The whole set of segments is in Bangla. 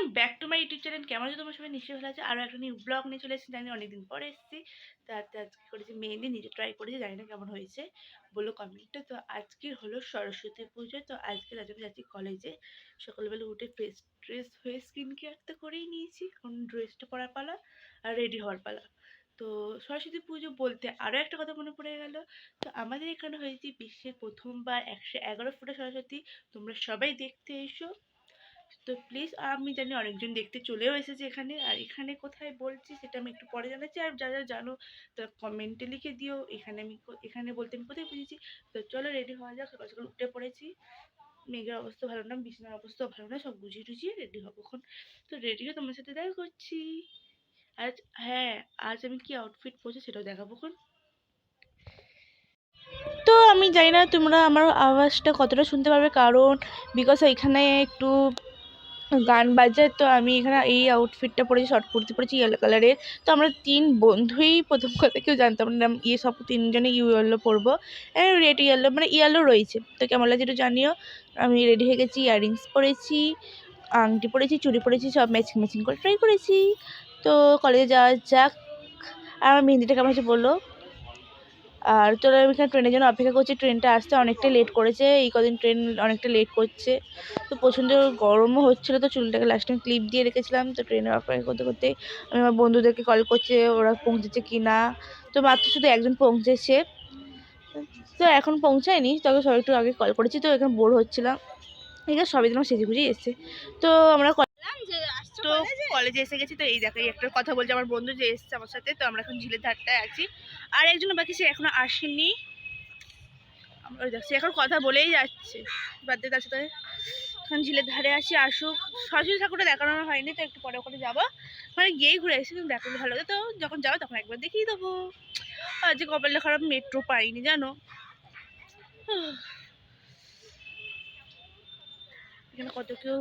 Welcome back to my YouTube channel. কেমন আছে তোমার সবাই? নিশ্চয়ই ভালো আছে। আরও একটা নিউ ব্লগ নিয়ে চলে এসেছি। জানি অনেকদিন পরে এসেছি। তো আজকে করেছি মেহেন্দি, নিজে ট্রাই করেছি, জানি না কেমন হয়েছে, বলো কমেন্টে। তো আজকে হলো সরস্বতী পুজো। তো আজকে রাতে যাচ্ছি কলেজে। সকালবেলা উঠে ফ্রেশ ট্রেস হয়ে স্কিন কেয়ার তো করেই নিয়েছি, এখন ড্রেসটা পরার পালা আর রেডি হওয়ার পালা। তো সরস্বতী পুজো বলতে আরও একটা কথা মনে পড়ে গেল। তো আমাদের এখানে হয়েছে বিশ্বের প্রথমবার 111 ফুটা সরস্বতী। তোমরা সবাই দেখতে এসো। তো প্লিজ, আমি জানি অনেকজন দেখতে চলেও এসেছে এখানে, আর এখানে কোথায় বলছি সেটা আমি একটু পরে জানাচ্ছি। আর যারা জানো তো কমেন্টে লিখে দিও এখানে এখানে বলতে আমি কোথায় বুঝেছি। তো চলো রেডি হওয়া যাক। সকাল সকাল উঠে পড়েছি। মেঘের অবস্থা ভালো না, বিছানার অবস্থা ভালো না, সব গুছিয়ে টুছিয়ে রেডি হবো এখন। তো রেডি হয়ে তোমার সাথে দেখা করছি। আজ, হ্যাঁ, আজ আমি কি আউটফিট পরছি সেটাও দেখাবো এখন। তো আমি জানি না তোমরা আমার আওয়াজটা কতটা শুনতে পারবে, কারণ বিকজ এখানে একটু গান বাজে। তো আমি এখানে এই আউটফিটটা পরেছি, শর্ট কুর্তি পরেছি ইয়েলো কালারের। তো আমরা তিন বন্ধুই প্রথম কথা কেউ জানতাম না সব তিনজনে ইয়েলো পরবো। রেড ইয়েলো, মানে ইয়েলো রয়েছে। তো কেমন লাগছে একটু জানিও। আমি রেডি হয়ে গেছি, ইয়াররিংস পরেছি, আংটি পরেছি, চুড়ি পরেছি, সব ম্যাচিং ম্যাচিং করে ট্রাই করেছি। তো কলেজে যাওয়া যাক। আর আমার মেহেন্দিটা কেমন হচ্ছে বললো। আর চলো, আমি এখানে ট্রেনের জন্য অপেক্ষা করছি। ট্রেনটা আসতে অনেকটা লেট করেছে, এই কদিন ট্রেন অনেকটা লেট করছে। তো প্রচণ্ড গরমও হচ্ছিলো, তো চুলটাকে লাস্ট টাইম ক্লিপ দিয়ে রেখেছিলাম। তো ট্রেনের অপেক্ষা করতে করতে আমি আমার বন্ধুদেরকে কল করছে, ওরা পৌঁছেছে কি না। তো মাত্র শুধু একজন পৌঁছেছে, তো এখন পৌঁছায়নি, তবে সবাই একটু আগে কল করেছি। তো এখানে বোর হচ্ছিলাম, ঠিক আছে, সবাই যেন সেজে গুজে এসছে। তো আমরা তো কলেজে এসে গেছি। তো এই দেখো, একটা কথা বলছি, আমার বন্ধু যে এসছে আমার সাথে। তো আমরা এখন ঝিলের ধারটায় আছি, আর একজন বাকি, সে এখনো আসেনি। আমরা দেখছি এখন কথা বলেই যাচ্ছে, বাদ তার সাথে। এখন ঝিলের ধারে আসি, আসুক। সরস্বতী ঠাকুরটা দেখানো হয়নি, তো একটু পরে ওখানে যাবো, মানে গিয়েই ঘুরে আসি। কিন্তু দেখালে ভালো হতো, তো যখন যাবো তখন একবার দেখিয়ে দেবো। আর যে কপালটা খারাপ, মেট্রো পাইনি জানো। এখানে কত কেউ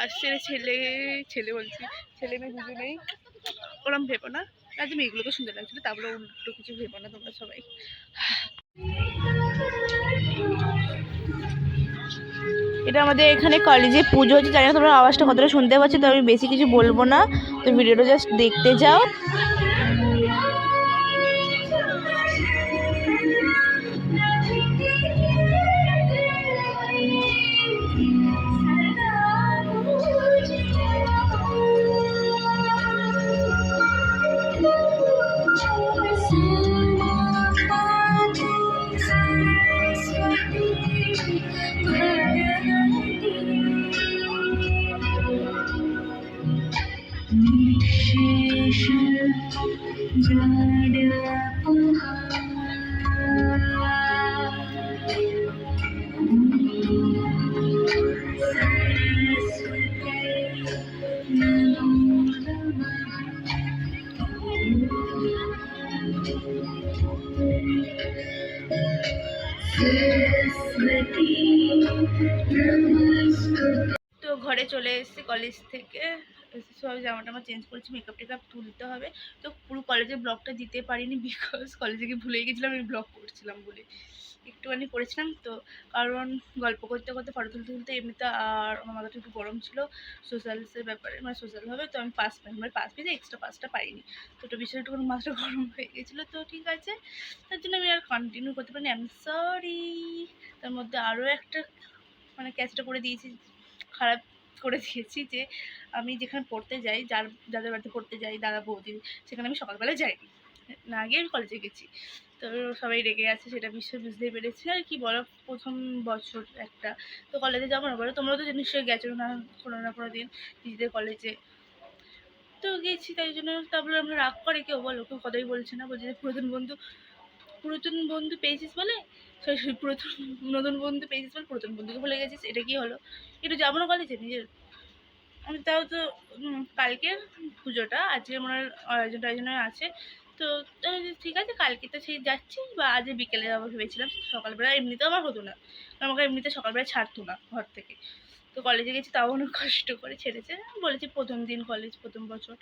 আসছে, ছেলে ছেলে বলছি, ছেলে মেয়ে দুজনেই। ওরম ভেবো না, আজ মেয়েগুলোকে সুন্দর লাগছিল, তারপরে উল্টো কিছু ভেবো না তোমরা সবাই। এটা আমাদের এখানে কলেজে পুজো হচ্ছে, জানি না তোমরা আওয়াজটা কতটা শুনতে পাচ্ছ। তো আমি বেশি কিছু বলবো না, তো ভিডিওটা জাস্ট দেখতে যাও। তো ঘরে চলে এসেছি কলেজ থেকে। সব জামা টামা চেঞ্জ করেছি, মেকআপ টেকআপ তুলতে হবে। তো পুরো কলেজের ব্লগটা দিতে পারিনি, বিকজ কলেজে গিয়ে ভুলে গেছিলাম আমি ব্লগ করছিলাম বলে। একটুখানি করেছিলাম তো, কারণ গল্প করতে করতে ফটো তুলতে তুলতে এমনিতে, আর আমার মাথাটা একটু গরম ছিল সোশ্যালসের ব্যাপারে, মানে সোশ্যাল হবে। তো আমি পাস পাই, মানে পাস পেয়েছি, এক্সট্রা পাসটা পাইনি। তো ওটা বিষয়ে একটু মাথাটা গরম হয়ে গেছিলো। তো ঠিক আছে, তার জন্য আমি আর কন্টিনিউ করতে পারিনি, আই এম সরি। তার মধ্যে আরও একটা মানে ক্যাচটা করে দিয়েছি, খারাপ করে দিয়েছি, যে আমি যেখানে পড়তে যাই, যাদের বাড়িতে পড়তে যাই, দাদা বৌদি, সেখানে আমি সকালবেলা যাইনি, না গিয়ে আমি কলেজে গেছি। তো সবাই রেগে আছে, সেটা বুঝতেই পেরেছি। আর কি বলো, প্রথম বছর একটা, তো কলেজে যাবো না বলো। তোমরা তো নিশ্চয়ই গেছো না কোনো দিন নিজেদের কলেজে। তো গেছি, তাই জন্য। তারপরে আমরা রাগ করে কেউ বলো, কেউ কথাই বলছে না, বলছে যে পুরাতন বন্ধু পেয়েছিস বলে, পুরাতন নতুন বন্ধু পেয়েছিস বলে পুরাতন বন্ধুকে ভুলে গেছিস, এটা কি হলো? একটু যাবো না কলেজে নিজের। আমি তাও তো কালকের পুজোটা, আজকে মনে হয় আয়োজনে আছে। তো ঠিক আছে, কালকে তো সেই যাচ্ছি, বা আজ বিকেলে যাবো ভেবেছিলাম। সকালবেলা এমনিতেও আমার হতো না, আমাকে এমনিতে সকালবেলা ছাড়তো না ঘর থেকে। তো কলেজে গেছি, তাও অনেক কষ্ট করে ছেড়েছে। বলেছি প্রথম দিন কলেজ, প্রথম বছর,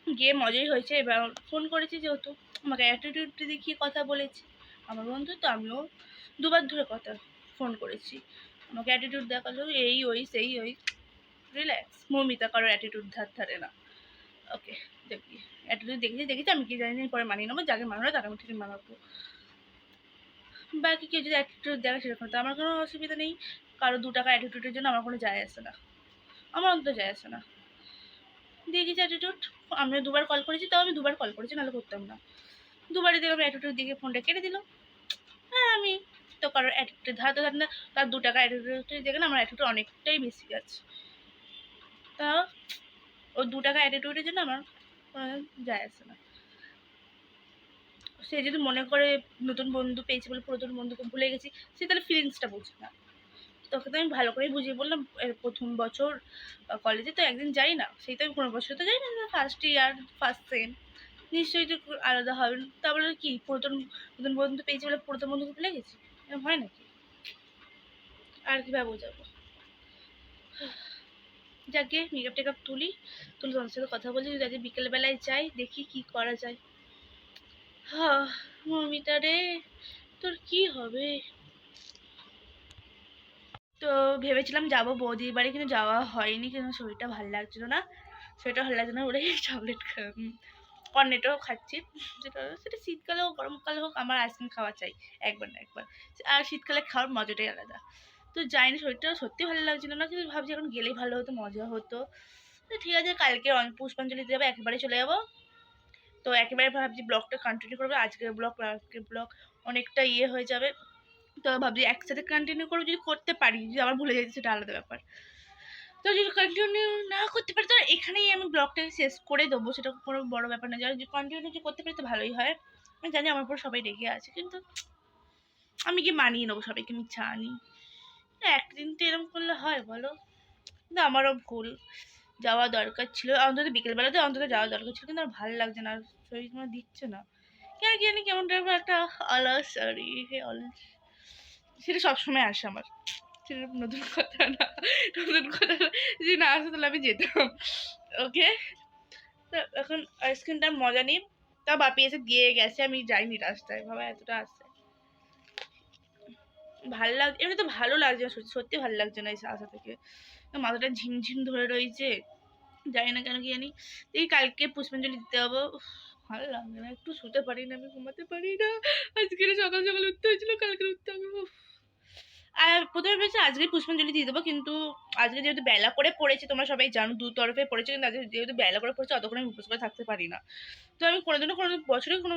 গিয়ে মজাই হয়েছে। এবার ফোন করেছি যেহেতু, আমাকে অ্যাটিটিউড দেখিয়ে কথা বলেছে আমার বন্ধু। তো আমিও দুবার ধরে ফোন করেছি, আমাকে অ্যাটিটিউড দেখালো, এই ওই সেই ওই। রিল্যাক্স। মৌমিতা কারোর অ্যাটিটিউড ধারে না। ওকে, দেখি অ্যাটিটিউড দেখেছি আমি কি জানি না, পরে মানিয়ে নেবো, যাকে মানানো তাকে আমি ঠিক মানাবো। বাকি কেউ যদি অ্যাটিটিউড দেখে সেরকম, তো আমার কোনো অসুবিধা নেই। কারো 2 টাকা অ্যাটিটিউডের জন্য আমার কোনো যায় আসে না, আমার অন্তত যায় আসে না। দেখেছি অ্যাটিটিউড, আমিও 2বার কল করেছি, তাও আমি 2বার কল করেছি, নাহলে করতাম না। 2বারই দেখলাম অ্যাটিটিউড দেখে ফোনটা কেটে দিল। হ্যাঁ, আমি তো কারোর অ্যাটিটিউড ধারতে ধার না, তার 2 টাকা অ্যাটিটিউড দেখে না আমার অ্যাটিটিউড অনেকটাই বেশি আছে। তা ও 2 টাকা অ্যাটিটিউডের জন্য আমার যায় আসে না। সে যদি মনে করে নতুন বন্ধু পেয়েছি বলে পুরাতন বন্ধুকে ভুলে গেছি, সে তাহলে ফিলিংসটা বুঝে না। তোকে তো আমি ভালো করেই বুঝিয়ে বললাম, প্রথম বছর কলেজে তো একদিন যাই না, সেই তো আমি কোনো বছর তো যাই না, ফার্স্ট ইয়ার ফার্স্ট সেম নিশ্চয়ই তো আলাদা হবে। তারপরে কি নতুন বন্ধু পেয়েছি বলে পুরাতন বন্ধুকে ভুলে গেছি? এরকম হয় নাকি? আর কীভাবে বোঝাবো? যাকে মেকআপ টেকআপ তুলে তোমার সাথে কথা বলি, যদি আজকে বিকেলবেলায় যাই, দেখি কি করা যায়। হ্যাঁ মমিতা রে, তোর কি হবে? তো ভেবেছিলাম যাবো বৌদির বাড়ি, কিন্তু যাওয়া হয়নি, কিন্তু শরীরটা ভালো লাগছিল না। শরীরটা ভালো লাগছে না বলে চকলেট কর্নেটও খাচ্ছি। সেটা শীতকালে হোক গরমকালে হোক, আমার আইসক্রিম খাওয়া চাই একবার না একবার। আর শীতকালে খাওয়ার মজাটাই আলাদা। তো যাই না, শরীরটা সত্যি ভালো লাগছিল না, কিন্তু ভাবছি এখন গেলেই ভালো হতো, মজা হতো। তো ঠিক আছে, কালকে পুষ্পাঞ্জলি দিতে যাবো, একেবারে চলে যাবো। তো একেবারে ভাবছি ব্লগটা কন্টিনিউ করবো, আজকের ব্লগ অনেকটা হয়ে যাবে। তো ভাবছি একসাথে কন্টিনিউ করবো, যদি করতে পারি, যদি আবার ভুলে যাই সেটা আলাদা ব্যাপার। তো যদি কন্টিনিউ না করতে পারি, তো এখানেই আমি ব্লগটাকে শেষ করে দেবো, সেটা কোনো বড় ব্যাপার না। যারা যদি কন্টিনিউ যদি করতে পারি তো ভালোই হয়। আমি জানি আমার উপর সবাই রেগে আছে, কিন্তু আমি কি মানিয়ে নেবো সবাইকে, আমি জানি। একদিন তো এরকম করলে হয় বলো? কিন্তু আমারও ভুল, যাওয়া দরকার ছিল, অন্তত বিকেলবেলাতে অন্তত যাওয়া দরকার ছিল, কিন্তু আর ভালো লাগছে না, শরীর আমার দিচ্ছে না কেন কি জানি, কেমন টাইপের একটা অলস, অলস সেটা সবসময় আসে আমার। সেটা নতুন কথা না, নতুন কথা যদি না আসে তাহলে আমি যেতাম। ওকে, তো এখন আইসক্রিমটার মজা নিই। তা বাপি এসে দিয়ে গেছে, আমি যাইনি রাস্তায়, বাবা এতটা আসছে ভালো লাগছে, এমনি তো ভালো লাগছে না, সত্যি ভালো লাগছে না এই আসা থেকে, মাথাটা ঝিমঝিম ধরে রয়েছে, জানি না কেন কি জানি। এই কালকে পুষ্পাঞ্জলি দিতে হবো, ভালো লাগছে না, একটু শুতে পারি না, আমি ঘুমাতে পারি না। আজকে সকাল সকাল উঠতে হয়েছিল, কালকে উঠতে হবে। আর প্রথমে ভেবেছি আজকে পুষ্পাঞ্জলি দিয়ে দেবো, কিন্তু আজকে যেহেতু বেলা করে পড়েছে, তোমরা সবাই জানো 2 তরফে পড়েছে, কিন্তু আজকে যেহেতু বেলা করে পড়েছে অতক্ষণ আমি উপোস করে থাকতে পারি না। তো আমি কোনো বছরে কোনো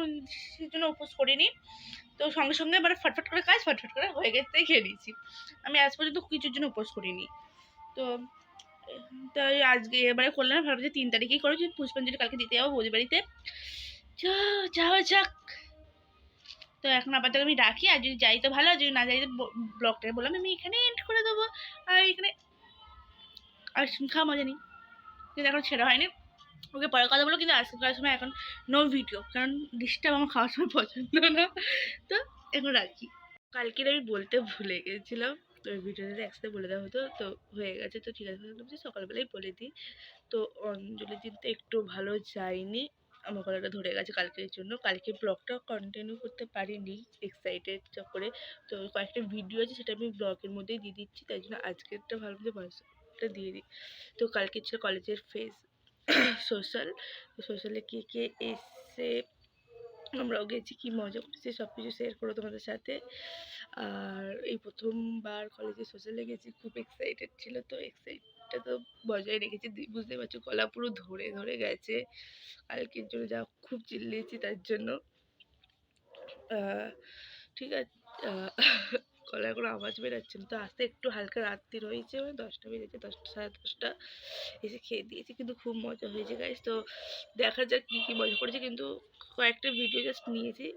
জন্য উপোস করিনি। তো সঙ্গে সঙ্গে এবার ফটফট করে কাজ ফটফট করে হয়ে গেছে, তাই খেয়ে নিয়েছি। আমি আজ পর্যন্ত কিছুর জন্য উপোস করিনি। তো তাই আজকে এবারে করলাম, ভাবছি 3 তারিখেই করো, পুষ্পাঞ্জলি কালকে দিতে যাবো বৌদি বাড়িতে, যাওয়া যাক। তো এখন আপাতত আমি রাখি, আর যদি যাই তো ভালো, আর যদি না যাই তো ব্লগটা বললাম আমি এখানে এন্ড করে দেবো। আর এখানে আইসক্রিম খাওয়া মজা নেই, কিন্তু এখন ছেড়া হয়নি, ওকে পরে কথা বলো। কিন্তু আইসক্রিম খাওয়ার সময় এখন নো ভিডিও, কারণ ডিস্টার্ব আমার খাওয়ার সময় পছন্দ না। তো এখন রাখি। কালকের আমি বলতে ভুলে গেছিলাম, তো ভিডিওতে একসাথে বলে দেওয়া হতো, তো হয়ে গেছে। তো ঠিক আছে, সকালবেলাই বলে দিই। তো অঞ্জলি দিনটা একটু ভালো যায়নি, আমার গলাটা ধরে গেছে কালকের জন্য, কালকে ব্লগটা কন্টিনিউ করতে পারিনি এক্সাইটেড চক্করে। তো কয়েকটা ভিডিও আছে, সেটা আমি ব্লগের মধ্যেই দিয়ে দিচ্ছি, তাই জন্য আজকেরটা ভাবলাম যে ভয়েসটা দিয়ে দিই। তো কালকে ছিল কলেজের ফেস সোশ্যালে কে কে এসে আমরাও গেছি, কি মজা করছি সব কিছু শেয়ার করো তোমাদের সাথে। আর এই প্রথমবার কলেজে সোশ্যালে গেছি, খুব এক্সাইটেড ছিল, তো এক্সাইটটা তো বজায় রেখেছি, বুঝতে পারছো গলা পুরো ধরে ধরে গেছে কালকের জন্য, যা খুব চিল্লিয়েছি তার জন্য। ঠিক আছে, গলায় কোনো আওয়াজ বেরোচ্ছে না। তো আসতে একটু হালকা রাত্রি রয়েছে, মানে 10টা বেজেছে, 10টা সাড়ে 10টা এসে খেয়ে দিয়েছি, কিন্তু খুব মজা হয়েছে গাইস। তো দেখা যাক কী কী মজা করেছে, কিন্তু কয়েকটা ভিডিও জাস্ট নিয়েছি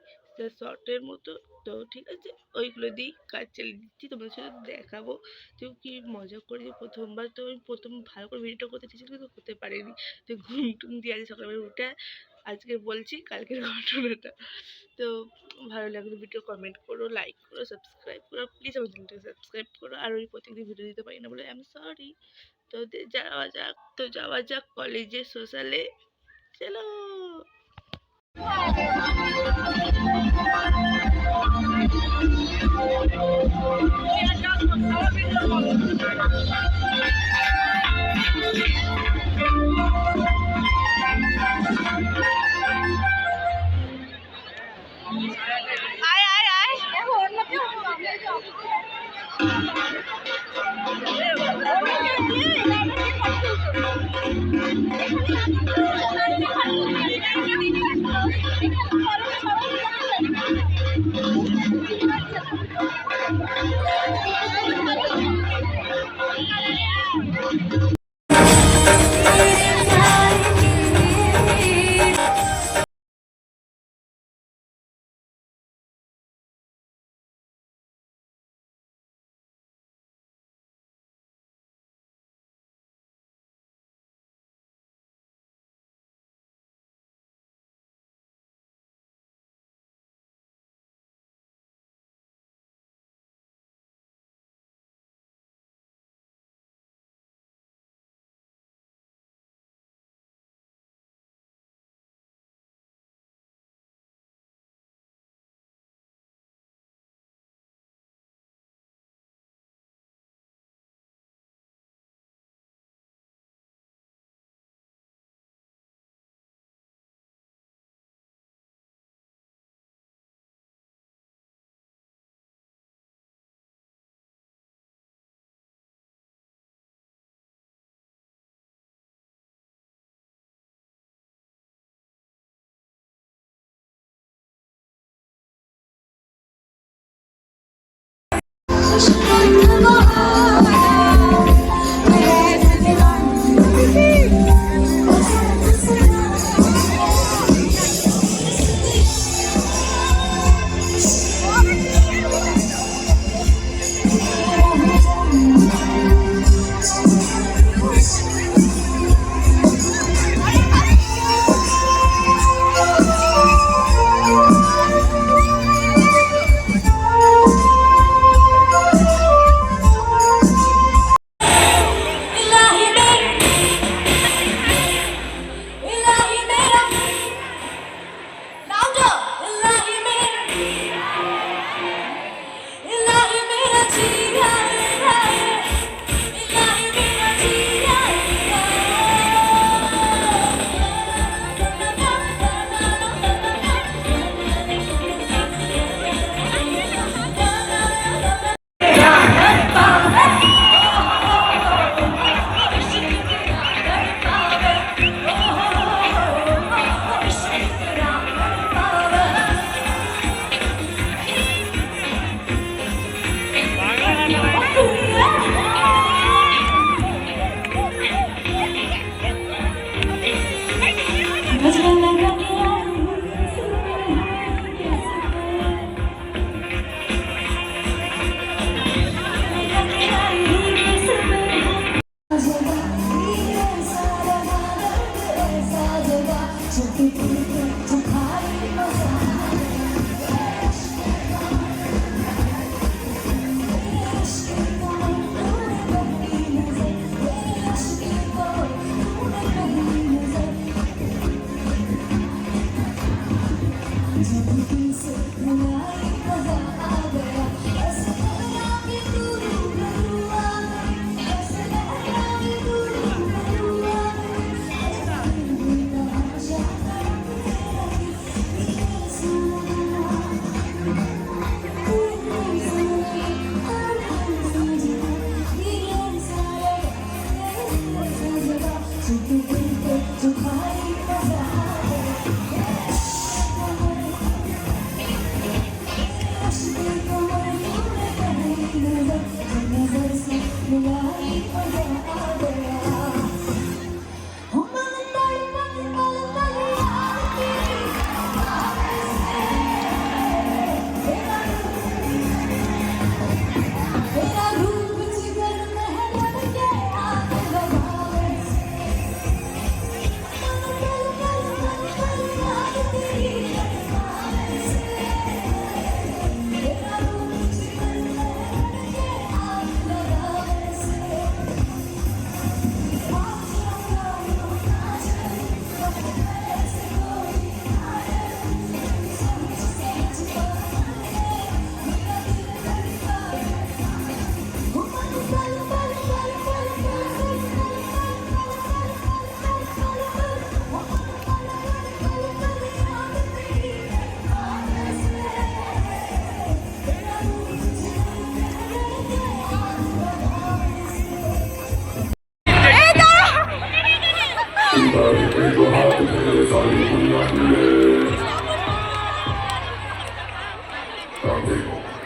শর্টের মতো। তো ঠিক আছে, ওইগুলো দিয়েই কাজ চালিয়ে দিচ্ছি, তোমাদের সাথে দেখাবো যে কী মজা করেছি। প্রথমবার তো আমি প্রথম ভালো করে ভিডিওটা করতে চেয়েছিলাম, কিন্তু করতে পারিনি। তো ঘুম টুম দিয়ে আছে সকালবেলা উঠে আজকে বলছি কালকের ঘটনাটা। তো ভালো লাগলে ভিডিও কমেন্ট করো, লাইক করো, সাবস্ক্রাইব করো, প্লিজ আমার চ্যানেলটাকে সাবস্ক্রাইব করো। আর ওই প্রত্যেকদিন ভিডিও দিতে পারি না বলে আই এম সরি। তো যাওয়া যাক কলেজে সোশ্যালে, চলো।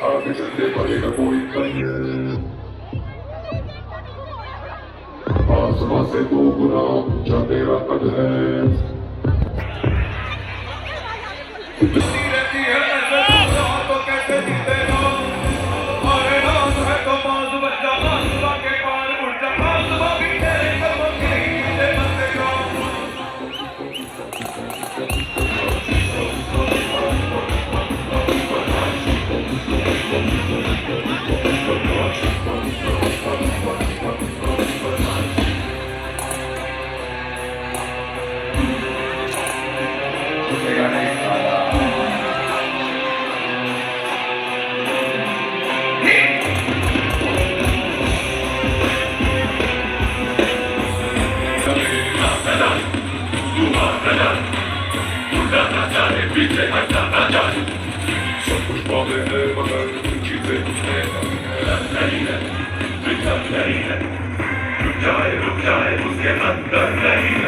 आगे चलने पड़ेगा कोई करिए आसमां से 2 गुना ऊंचा तेरा कद है रहती है तो कैसे जीतेगा अरे रात है तो बाज बच्चा आसमां के पार उड़ जा आसमां भी तेरे कदमों के नीचे बंदेगा पीछे हटना ना जाए सब कुछ बातें हैं मगर चीजें नहीं है रुक जाए उसके अंदर नहीं है